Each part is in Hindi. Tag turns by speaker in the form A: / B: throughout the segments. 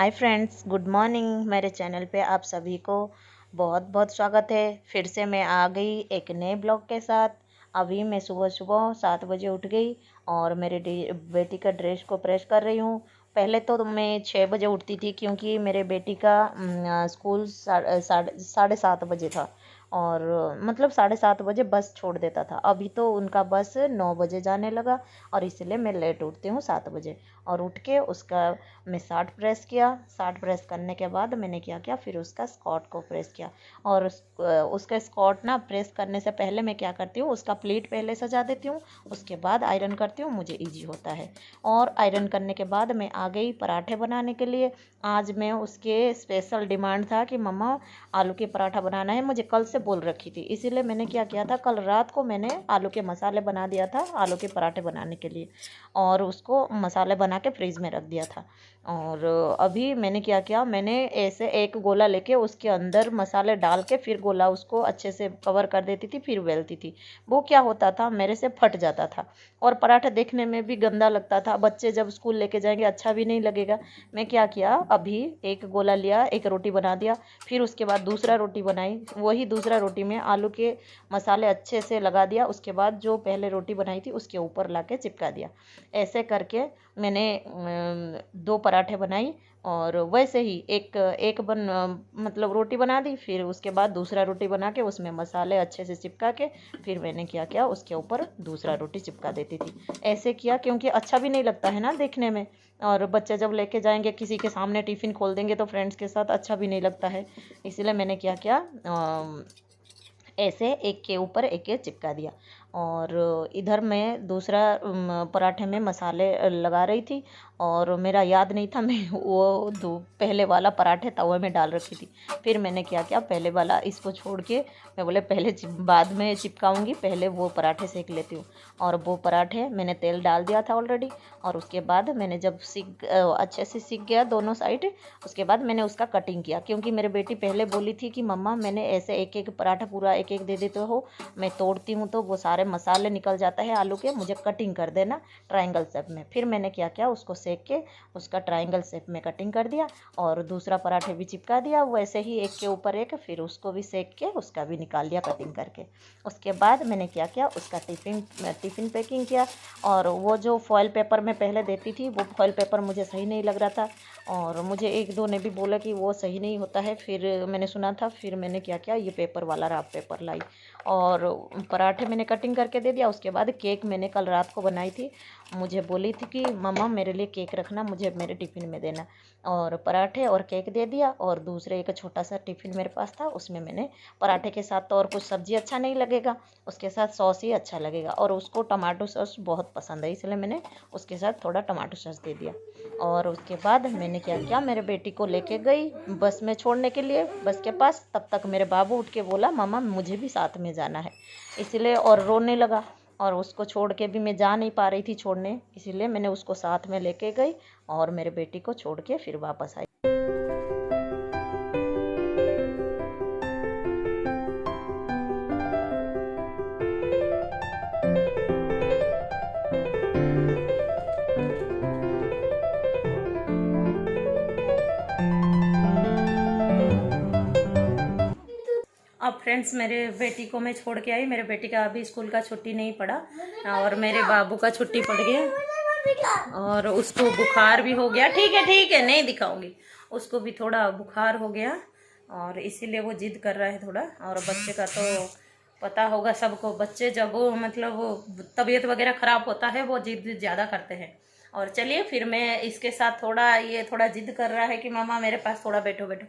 A: Hi friends, good morning. मेरे चैनल पे आप सभी को बहुत बहुत स्वागत है। फिर से मैं आ गई एक नए ब्लॉग के साथ। अभी मैं सुबह सुबह 7 बजे उठ गई और मेरे बेटी का ड्रेस को प्रेस कर रही हूँ। पहले तो मैं 6 बजे उठती थी क्योंकि मेरे बेटी का स्कूल 7:30 बजे था और मतलब 7:30 बजे बस छोड़ देता था। अभी तो उनका बस 9 बजे जाने लगा और इसलिए मैं लेट उठती हूँ 7 बजे। और उठ के उसका मैं शार्ट प्रेस किया। शार्ट प्रेस करने के बाद मैंने क्या किया, फिर उसका स्कर्ट को प्रेस किया। और उसका स्कर्ट ना प्रेस करने से पहले मैं क्या करती हूँ, उसका प्लीट पहले सजा देती हूँ, उसके बाद आयरन करती हूँ, मुझे इजी होता है। और आयरन करने के बाद मैं आ गई पराठे बनाने के लिए। आज मैं उसके स्पेशल डिमांड था कि मम्मा आलू के पराठा बनाना है, मुझे कल से बोल रखी थी। इसीलिए मैंने क्या किया था, कल रात को मैंने आलू के मसाले बना दिया था आलू के पराठे बनाने के लिए और उसको मसाले बना के फ्रीज में रख दिया था। और अभी मैंने क्या किया, मैंने ऐसे एक गोला लेके उसके अंदर मसाले डाल के फिर गोला उसको अच्छे से कवर कर देती थी, फिर बेलती थी। वो क्या होता था, मेरे से फट जाता था और पराठा देखने में भी गंदा लगता था। बच्चे जब स्कूल लेके जाएंगे अच्छा भी नहीं लगेगा। मैं क्या किया, अभी एक गोला लिया, एक रोटी बना दिया, फिर उसके बाद दूसरा रोटी बनाई। वही दूसरा रोटी में आलू के मसाले अच्छे से लगा दिया। उसके बाद जो पहले रोटी बनाई थी उसके ऊपर ला के चिपका दिया। ऐसे करके मैंने 2 पराठे बनाई। और वैसे ही एक एक मतलब रोटी बना दी, फिर उसके बाद दूसरा रोटी बना के उसमें मसाले अच्छे से चिपका के फिर मैंने क्या किया, उसके ऊपर दूसरा रोटी चिपका देती थी। ऐसे किया क्योंकि अच्छा भी नहीं लगता है ना देखने में। और बच्चे जब लेके जाएंगे किसी के सामने टिफ़िन खोल देंगे तो फ्रेंड्स के साथ अच्छा भी नहीं लगता है। इसलिए मैंने क्या किया, ऐसे एक के ऊपर एक के चिपका दिया। और इधर मैं दूसरा पराठे में मसाले लगा रही थी और मेरा याद नहीं था, मैं वो पहले वाला पराठे तवे में डाल रखी थी। फिर मैंने क्या किया, पहले वाला इसको छोड़ के मैं बोले पहले बाद में चिपकाऊंगी, पहले वो पराठे सेक लेती हूँ। और वो पराठे मैंने तेल डाल दिया था ऑलरेडी। और उसके बाद मैंने जब अच्छे से सीख गया दोनों साइड, उसके बाद मैंने उसका कटिंग किया। क्योंकि मेरी बेटी पहले बोली थी कि मम्मा मैंने ऐसे एक एक पराठा पूरा एक एक दे देते हो, मैं तोड़ती हूँ तो वो सारे मसाले निकल जाता है आलू के, मुझे कटिंग कर देना ट्रायंगल शेप में। फिर मैंने क्या किया, उसको सेक के उसका ट्रायंगल शेप में कटिंग कर दिया और दूसरा पराठे भी चिपका दिया वैसे ही एक के ऊपर एक। फिर उसको भी सेक के उसका भी निकाल लिया कटिंग करके। उसके बाद मैंने क्या किया, उसका टिफ़िन पैकिंग किया। और वो जो फॉयल पेपर में पहले देती थी वो फॉयल पेपर मुझे सही नहीं लग रहा था और मुझे एक दो ने भी बोला कि वो सही नहीं होता है। फिर मैंने सुना था, फिर मैंने क्या किया, ये पेपर वाला राफ पेपर लाई और पराठे मैंने कटिंग करके दे दिया। उसके बाद केक मैंने कल रात को बनाई थी, मुझे बोली थी कि मम्मा मेरे लिए केक रखना, मुझे मेरे टिफ़िन में देना। और पराठे और केक दे दिया। और दूसरे एक छोटा सा टिफ़िन मेरे पास था, उसमें मैंने पराठे के साथ तो और कुछ सब्ज़ी अच्छा नहीं लगेगा, उसके साथ सॉस ही अच्छा लगेगा और उसको टमाटो सॉस बहुत पसंद है, इसलिए मैंने उसके साथ थोड़ा टमाटो सॉस दे दिया। और उसके बाद मैंने क्या किया, मेरे बेटी को लेके गई बस में छोड़ने के लिए बस के पास। तब तक मेरे बाबू उठ के बोला मम्मा मुझे भी साथ में जाना है, इसलिए और रोने लगा। और उसको छोड़ के भी मैं जा नहीं पा रही थी छोड़ने, इसीलिए मैंने उसको साथ में लेके गई और मेरे बेटी को छोड़ के फिर वापस आई। अब फ्रेंड्स मेरे बेटी को मैं छोड़ के आई। मेरे बेटी का अभी स्कूल का छुट्टी नहीं पड़ा और मेरे बाबू का छुट्टी पड़ गया और उसको बुखार भी हो गया। ठीक है नहीं दिखाऊंगी। उसको भी थोड़ा बुखार हो गया और इसीलिए वो जिद कर रहा है थोड़ा। और बच्चे का तो पता होगा सबको, बच्चे जब वो मतलब वो तबीयत वगैरह ख़राब होता है वो जिद ज़्यादा करते हैं। और चलिए फिर मैं इसके साथ थोड़ा, ये थोड़ा जिद कर रहा है कि मामा मेरे पास थोड़ा बैठो बैठो,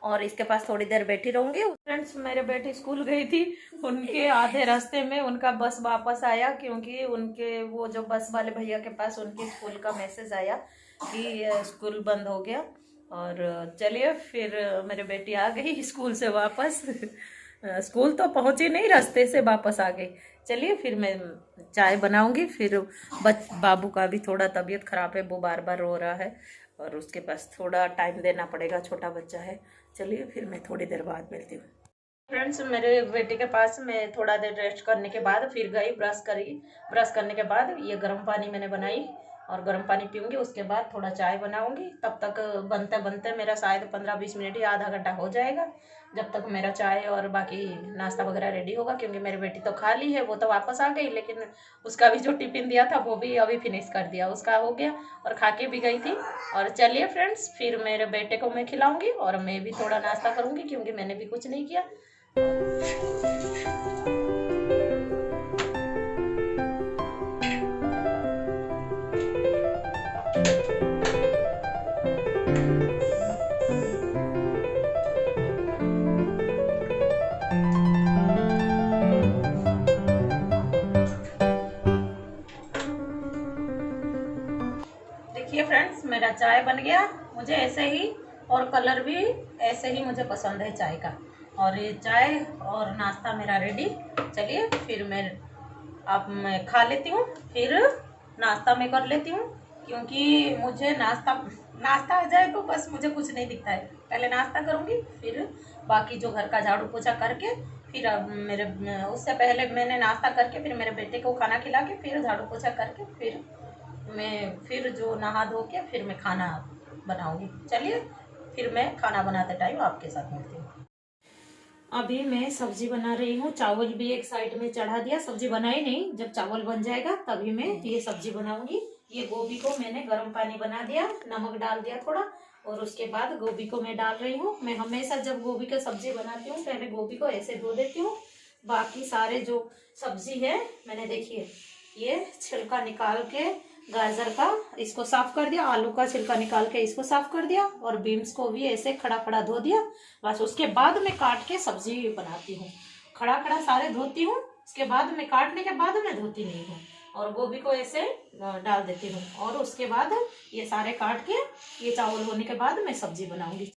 A: और इसके पास थोड़ी देर बैठी रहूंगी। फ्रेंड्स मेरे बेटी स्कूल गई थी, उनके आधे रास्ते में उनका बस वापस आया क्योंकि उनके वो जो बस वाले भैया के पास उनके स्कूल का मैसेज आया कि स्कूल बंद हो गया। और चलिए फिर मेरी बेटी आ गई स्कूल से वापस। स्कूल तो पहुंची नहीं, रास्ते से वापस आ गई। चलिए फिर मैं चाय बनाऊंगी। फिर बाबू का भी थोड़ा तबीयत खराब है, वो बार बार रो रहा है और उसके पास थोड़ा टाइम देना पड़ेगा, छोटा बच्चा है। चलिए फिर मैं थोड़ी देर बाद मिलती हूँ। फ्रेंड्स मेरे बेटे के पास मैं थोड़ा देर रेस्ट करने के बाद फिर गई, ब्रश करी। ब्रश करने के बाद ये गर्म पानी मैंने बनाई, और गर्म पानी पीऊँगी। उसके बाद थोड़ा चाय बनाऊँगी। तब तक बनते बनते मेरा शायद 15-20 मिनट या आधा घंटा हो जाएगा, जब तक मेरा चाय और बाकी नाश्ता वगैरह रेडी होगा। क्योंकि मेरी बेटी तो खा ली है, वो तो वापस आ गई, लेकिन उसका भी जो टिफ़िन दिया था वो भी अभी फिनिश कर दिया, उसका हो गया और खा के भी गई थी। और चलिए फ्रेंड्स, फिर मेरे बेटे को मैं खिलाऊँगी और मैं भी थोड़ा नाश्ता करूँगी, क्योंकि मैंने भी कुछ नहीं किया। देखिए फ्रेंड्स, मेरा चाय बन गया। मुझे ऐसे ही, और कलर भी ऐसे ही मुझे पसंद है चाय का। और ये चाय और नाश्ता मेरा रेडी। चलिए फिर मैं खा लेती हूँ, फिर नाश्ता मैं कर लेती हूँ। क्योंकि मुझे नाश्ता नाश्ता आ जाए तो बस मुझे कुछ नहीं दिखता है। पहले नाश्ता करूँगी, फिर बाकी जो घर का झाड़ू पोछा करके, फिर अब उससे पहले मैंने नाश्ता करके फिर मेरे बेटे को खाना खिला के, फिर झाड़ू पोछा करके, फिर जो नहा धो के फिर मैं खाना बनाऊंगी। चलिए फिर मैं खाना बनाते टाइम आपके साथ मिलती हूँ। अभी मैं सब्जी बना रही हूँ। चावल भी एक साइड में चढ़ा दिया, सब्जी बनाई नहीं, जब चावल बन जाएगा तभी मैं ये सब्जी बनाऊंगी। ये गोभी को मैंने गर्म पानी बना दिया, नमक डाल दिया थोड़ा, और उसके बाद गोभी को मैं डाल रही हूँ। मैं हमेशा जब गोभी का सब्जी बनाती हूँ पहले गोभी को ऐसे धो देती हूँ। बाकी सारे जो सब्जी है मैंने, देखिए ये छिलका निकाल के, गाजर का इसको साफ कर दिया, आलू का छिलका निकाल के इसको साफ कर दिया, और बीन्स को भी ऐसे खड़ा खड़ा धो दिया। बस उसके बाद मैं काट के सब्जी बनाती हूँ। खड़ा खड़ा सारे धोती हूँ, उसके बाद मैं काटने के बाद मैं धोती नहीं हूँ। और गोभी को ऐसे डाल देती हूँ, और उसके बाद ये सारे काट के, ये चावल होने के बाद मैं सब्जी बनाऊंगी।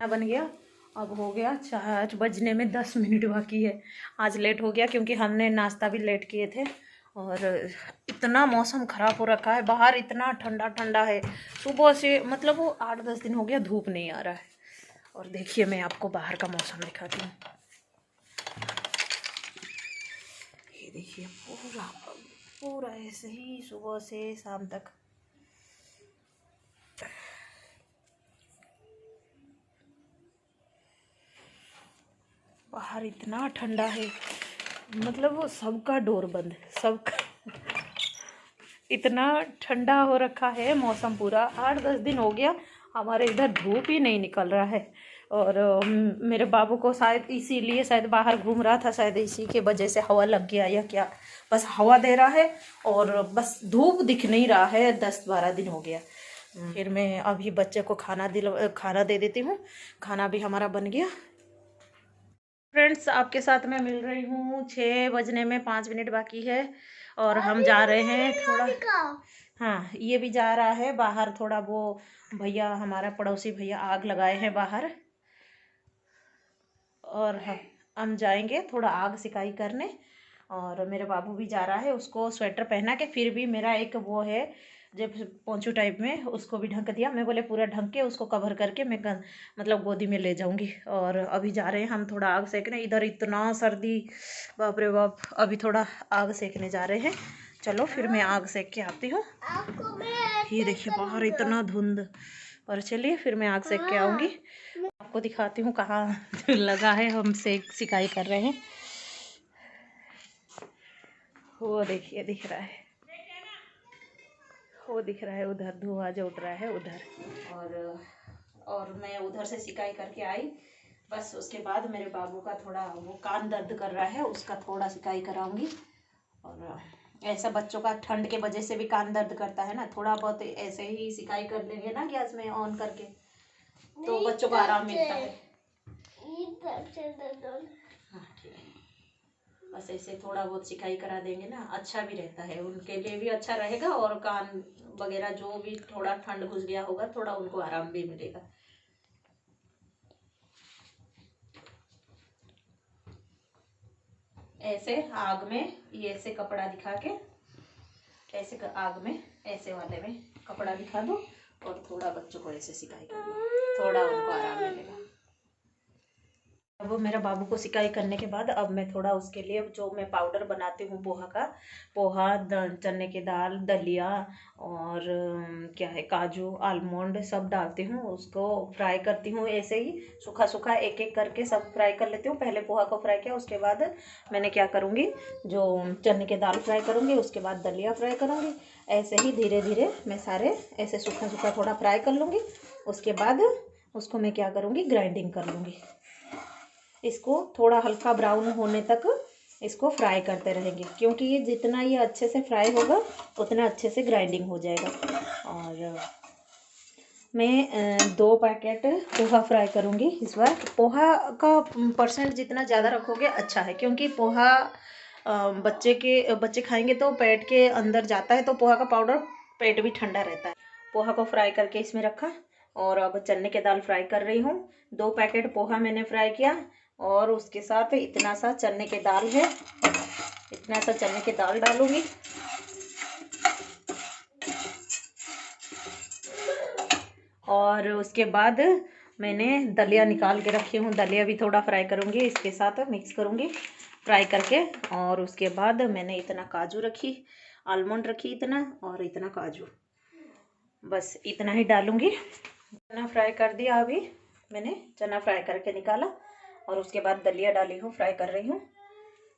A: बन गया। अब हो गया 4 बजने में 10 मिनट बाकी है। आज लेट हो गया क्योंकि हमने नाश्ता भी लेट किए थे। और इतना मौसम ख़राब हो रखा है, बाहर इतना ठंडा ठंडा है। सुबह से मतलब वो 8-10 दिन हो गया धूप नहीं आ रहा है। और देखिए मैं आपको बाहर का मौसम दिखाती हूँ। ये देखिए पूरा पूरा ऐसे ही सुबह से शाम तक। बाहर इतना ठंडा है, मतलब वो सबका डोर बंद, सबका इतना ठंडा हो रखा है मौसम। पूरा 8-10 दिन हो गया हमारे इधर धूप ही नहीं निकल रहा है। और मेरे बाबू को शायद इसीलिए, शायद बाहर घूम रहा था, शायद इसी के वजह से हवा लग गया या क्या। बस हवा दे रहा है और बस धूप दिख नहीं रहा है। 10-12 दिन हो गया। फिर मैं अभी बच्चे को खाना दे देती हूँ। खाना भी हमारा बन गया। फ्रेंड्स, आपके साथ मैं मिल रही हूँ 6 बजने में 5 मिनट बाकी है। और हम जा रहे हैं थोड़ा, हाँ ये भी जा रहा है बाहर थोड़ा। वो भैया, हमारा पड़ोसी भैया आग लगाए हैं बाहर, और हम जाएंगे थोड़ा आग सिकाई करने। और मेरे बाबू भी जा रहा है, उसको स्वेटर पहना के, फिर भी मेरा एक वो है जब पोंचू टाइप में, उसको भी ढक दिया। मैं बोले पूरा ढक के उसको कवर करके मैं मतलब गोदी में ले जाऊंगी। और अभी जा रहे हैं हम थोड़ा आग सेकने। इधर इतना सर्दी, बाप रे बाप। अभी थोड़ा आग सेकने जा रहे हैं। चलो फिर मैं आग सेक के आती हूँ। ये देखिए बाहर इतना धुंध। और चलिए फिर मैं आग सेक के आऊँगी, आपको दिखाती हूँ कहाँ लगा है। हम सिकाई कर रहे हैं, वो देखिए दिख रहा है, वो दिख रहा है उधर, धुआं जो उठ रहा है उधर। और मैं उधर से सिकाई करके आई। बस उसके बाद मेरे बाबू का थोड़ा वो कान दर्द कर रहा है, उसका थोड़ा सिकाई कराऊंगी। और ऐसा बच्चों का ठंड के वजह से भी कान दर्द करता है ना, थोड़ा बहुत ऐसे ही सिकाई कर लेंगे ना गैस में ऑन करके, तो बच्चों को आराम मिलता है। हाँ ठीक है। बस ऐसे थोड़ा बहुत सिकाई करा देंगे ना, अच्छा भी रहता है, उनके लिए भी अच्छा रहेगा और कान वगैरह जो भी थोड़ा ठंड घुस गया होगा थोड़ा उनको आराम भी मिलेगा। ऐसे आग में ये ऐसे कपड़ा दिखा के, ऐसे आग में ऐसे वाले में कपड़ा दिखा दो और थोड़ा बच्चों को ऐसे सिकाई कर दो, थोड़ा उनको आराम मिलेगा। अब मेरा बाबू को सिकाई करने के बाद अब मैं थोड़ा उसके लिए जो मैं पाउडर बनाती हूँ पोहा का, पोहा चने की दाल, दलिया और क्या है काजू आलमंड सब डालती हूँ, उसको फ्राई करती हूँ ऐसे ही सूखा सूखा एक एक करके सब फ्राई कर लेती हूँ। पहले पोहा को फ्राई किया, उसके बाद मैंने क्या करूँगी जो चने की दाल फ्राई करूँगी, उसके बाद दलिया फ्राई करूँगी। ऐसे ही धीरे धीरे मैं सारे ऐसे सूखा सूखा थोड़ा फ्राई कर लूँगी। उसके बाद उसको मैं क्या करूँगी ग्राइंडिंग कर लूँगी। इसको थोड़ा हल्का ब्राउन होने तक इसको फ्राई करते रहेंगे, क्योंकि ये जितना ये अच्छे से फ्राई होगा उतना अच्छे से ग्राइंडिंग हो जाएगा। और मैं 2 पैकेट पोहा फ्राई करूँगी इस बार। पोहा का परसेंट जितना ज़्यादा रखोगे अच्छा है, क्योंकि पोहा बच्चे खाएंगे तो पेट के अंदर जाता है, तो पोहा का पाउडर पेट भी ठंडा रहता है। पोहा को फ्राई करके इसमें रखा और अब चने की दाल फ्राई कर रही हूँ। 2 पैकेट पोहा मैंने फ्राई किया और उसके साथ इतना सा चने की दाल है, इतना सा चने की दाल डालूंगी। और उसके बाद मैंने दलिया निकाल के रखी हूँ, दलिया भी थोड़ा फ्राई करूँगी, इसके साथ मिक्स करूँगी फ्राई करके। और उसके बाद मैंने इतना काजू रखी, आलमंड रखी इतना और इतना काजू, बस इतना ही डालूँगी। चना फ्राई कर दिया, अभी मैंने चना फ्राई करके निकाला और उसके बाद दलिया डाली हूँ, फ्राई कर रही हूँ।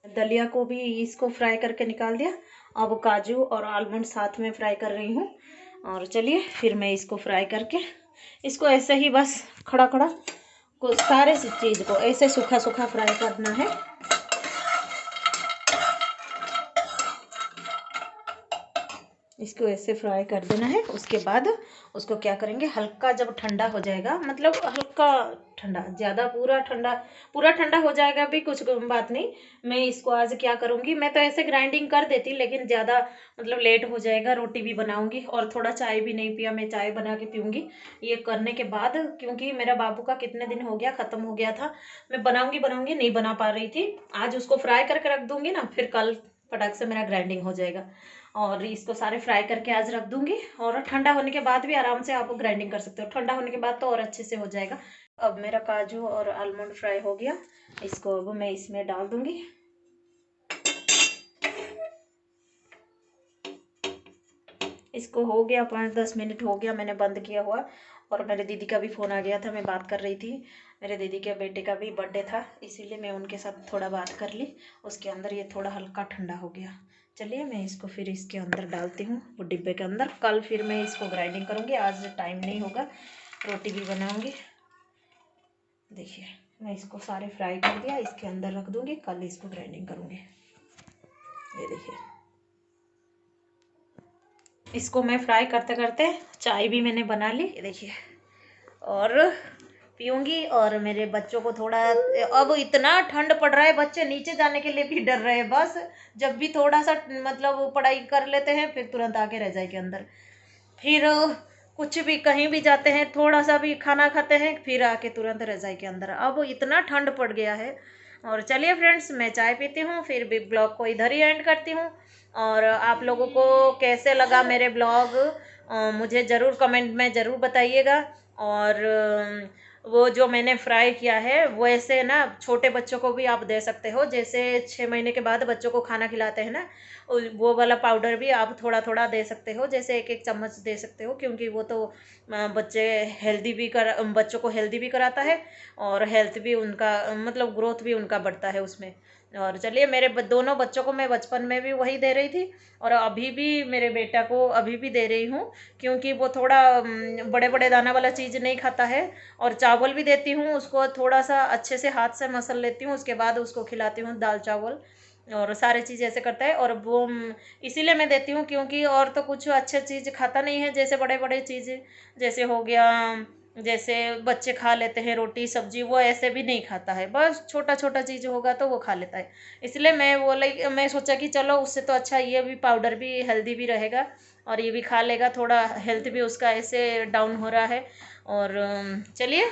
A: दलिया को भी इसको फ्राई करके निकाल दिया। अब काजू और आलमंड साथ में फ्राई कर रही हूँ। और चलिए फिर मैं इसको फ्राई करके इसको ऐसे ही बस खड़ा खड़ा को सारे चीज़ को ऐसे सूखा सूखा फ्राई करना है। इसको ऐसे फ्राई कर देना है। उसके बाद उसको क्या करेंगे, हल्का जब ठंडा हो जाएगा, मतलब हल्का ठंडा, ज़्यादा पूरा ठंडा हो जाएगा भी कुछ बात नहीं। मैं इसको आज क्या करूँगी, मैं तो ऐसे ग्राइंडिंग कर देती, लेकिन ज़्यादा मतलब लेट हो जाएगा, रोटी भी बनाऊँगी और थोड़ा चाय भी नहीं पिया, मैं चाय बना के पीऊँगी ये करने के बाद, क्योंकि मेरा बाबू का कितने दिन हो गया ख़त्म हो गया था। मैं बनाऊँगी नहीं बना पा रही थी। आज उसको फ्राई करके रख दूँगी ना, फिर कल फटाक से मेरा ग्राइंडिंग हो जाएगा। और इसको सारे फ्राई करके आज रख दूंगी और ठंडा होने के बाद भी आराम से आप ग्राइंडिंग कर सकते हो, ठंडा होने के बाद तो और अच्छे से हो जाएगा। अब मेरा काजू और आलमंड फ्राई हो गया, इसको अब मैं इसमें डाल दूंगी। इसको हो गया 5-10 मिनट हो गया मैंने बंद किया हुआ। और मेरे दीदी का भी फ़ोन आ गया था, मैं बात कर रही थी। मेरे दीदी के बेटे का भी बर्थडे था, इसीलिए मैं उनके साथ थोड़ा बात कर ली। उसके अंदर ये थोड़ा हल्का ठंडा हो गया। चलिए मैं इसको फिर इसके अंदर डालती हूँ, वो डिब्बे के अंदर। कल फिर मैं इसको ग्राइंडिंग करूँगी, आज टाइम नहीं होगा, रोटी भी बनाऊँगी। देखिए मैं इसको सारे फ्राई कर दिया, इसके अंदर रख दूँगी, कल इसको ग्राइंडिंग करूँगी। ये देखिए इसको मैं फ्राई करते करते चाय भी मैंने बना ली, देखिए, और पीऊँगी। और मेरे बच्चों को थोड़ा, अब इतना ठंड पड़ रहा है, बच्चे नीचे जाने के लिए भी डर रहे हैं। बस जब भी थोड़ा सा मतलब पढ़ाई कर लेते हैं फिर तुरंत आके रजाई के अंदर, फिर कुछ भी कहीं भी जाते हैं, थोड़ा सा भी खाना खाते हैं फिर आके तुरंत रजाई के अंदर। अब इतना ठंड पड़ गया है। और चलिए फ्रेंड्स, मैं चाय पीती हूँ, फिर भी ब्लॉग को इधर ही एंड करती हूँ। और आप लोगों को कैसे लगा मेरे ब्लॉग मुझे ज़रूर कमेंट में ज़रूर बताइएगा। और वो जो मैंने फ्राई किया है वो ऐसे ना छोटे बच्चों को भी आप दे सकते हो, जैसे 6 महीने के बाद बच्चों को खाना खिलाते हैं ना, वो वाला पाउडर भी आप थोड़ा थोड़ा दे सकते हो, जैसे 1-1 चम्मच दे सकते हो, क्योंकि वो तो बच्चों को हेल्दी भी कराता है और हेल्थ भी उनका मतलब ग्रोथ भी उनका बढ़ता है उसमें। और चलिए मेरे दोनों बच्चों को मैं बचपन में भी वही दे रही थी और अभी भी मेरे बेटा को अभी भी दे रही हूँ, क्योंकि वो थोड़ा बड़े बड़े दाना वाला चीज़ नहीं खाता है। और चावल भी देती हूँ उसको, थोड़ा सा अच्छे से हाथ से मसल लेती हूँ, उसके बाद उसको खिलाती हूँ दाल चावल और सारे चीज़ ऐसे करता है। और वो इसीलिए मैं देती हूँ, क्योंकि और तो कुछ अच्छे चीज़ खाता नहीं है, जैसे बड़े बड़े चीज़ जैसे हो गया
B: जैसे बच्चे खा लेते हैं रोटी सब्जी, वो ऐसे भी नहीं खाता है, बस छोटा छोटा चीज़ होगा तो वो खा लेता है। इसलिए मैं सोचा कि चलो उससे तो अच्छा ये भी पाउडर भी हेल्दी भी रहेगा और ये भी खा लेगा, थोड़ा हेल्थ भी उसका ऐसे डाउन हो रहा है। और चलिए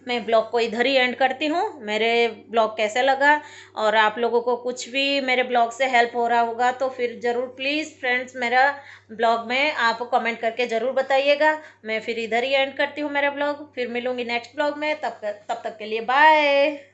B: मैं ब्लॉग को इधर ही एंड करती हूँ। मेरे ब्लॉग कैसे लगा और आप लोगों को कुछ भी मेरे ब्लॉग से हेल्प हो रहा होगा तो फिर ज़रूर प्लीज़ फ्रेंड्स मेरा ब्लॉग में आप कमेंट करके ज़रूर बताइएगा। मैं फिर इधर ही एंड करती हूँ मेरा ब्लॉग, फिर मिलूँगी नेक्स्ट ब्लॉग में, तब तक के लिए बाय।